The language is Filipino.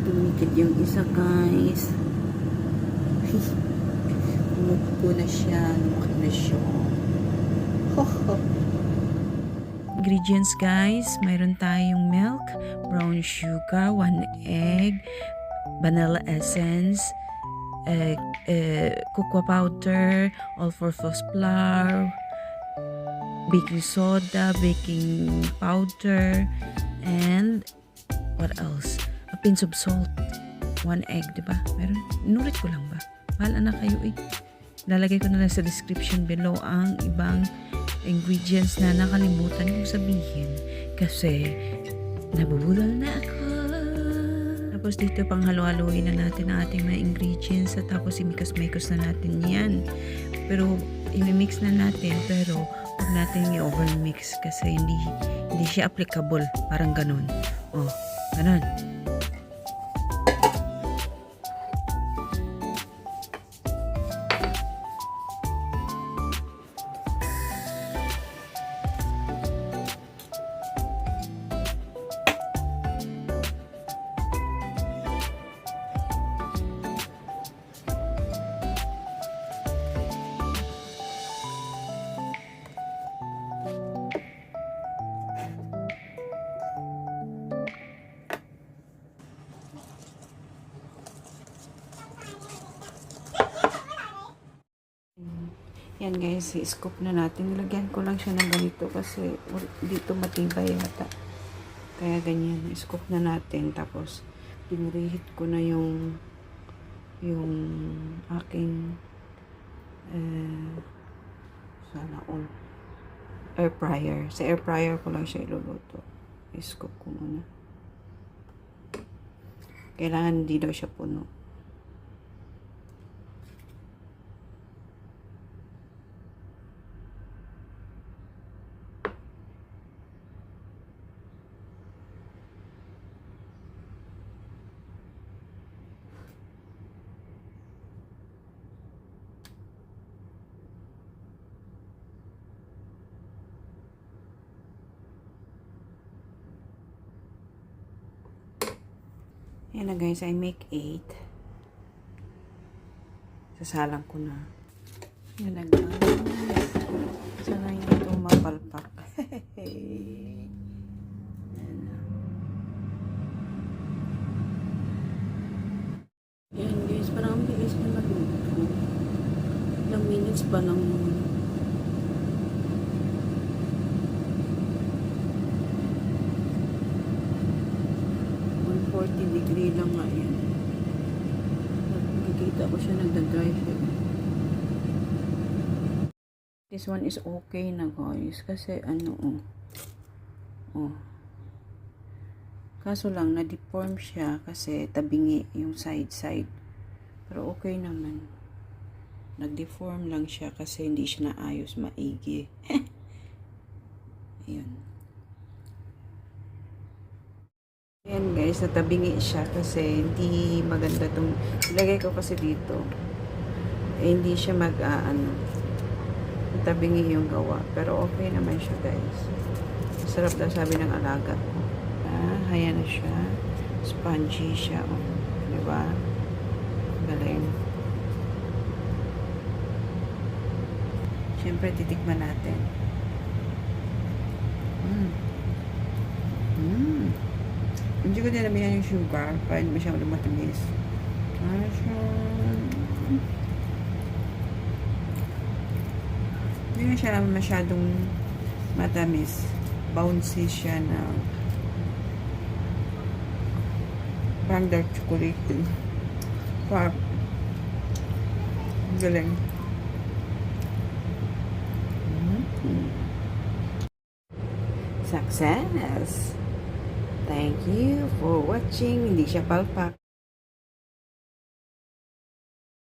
Tumikit yung isa, guys. Umupo na siya. Lumaki na siya. Ingredients, guys. Mayroon tayong milk, brown sugar, 1 egg, vanilla essence, cocoa powder, all-purpose flour, baking soda, baking powder, and what else? A pinch of salt. 1 egg, diba? Meron? Inulit ko lang ba? Bahala na kayo eh. Lalagay ko na lang sa description below ang ibang ingredients na nakalimutan kong sabihin kasi nabubulol na ako. Tapos dito pang halo-haloin na natin ang ating mga ingredients at tapos imikos-mikos na natin yan. Pero imimix na natin pero huwag natin i-overmix kasi hindi siya applicable. Parang ganun. Oh, ganun. Yan guys, i-scoop na natin. Nilagyan ko lang siya ng ganito kasi dito matibay yata. Kaya ganyan, i-scoop na natin. Tapos, pinreheat ko na yung aking sana all air fryer. Sa air fryer ko lang siya iluluto. I-scoop ko muna. Kailangan hindi daw siya puno. Yan na guys, I make 8. Sasalang ko na. Yan na guys. Sana hindi ito mapalpak. Yan na. Yan guys, parang ang bilis na maluto. Ilang minutes pa lang yun. 40 degree lang nga yan. Nakikita ko siya nagda-dry siya. This one is okay na guys. Kasi ano oh. Kaso lang na-deform siya kasi tabingi yung side. Pero okay naman. Nag-deform lang siya kasi hindi siya naayos maigi. Ayun. Ayan guys, natabingi siya kasi hindi maganda itong ilagay ko kasi dito. Hindi siya natabingi yung gawa. Pero okay naman siya guys. Sarap daw sabi ng alaga ko. Ayan na siya. Spongy siya. Oh. Diba? Galing. Siyempre titikman natin. Hindi ko dinamihan yung sugar para hindi masyadong matamis. Hindi na siya masyadong matamis. Bouncy siya na parang dark chocolate. Parang galing. Success! Thank you for watching. Hindi siya palpak.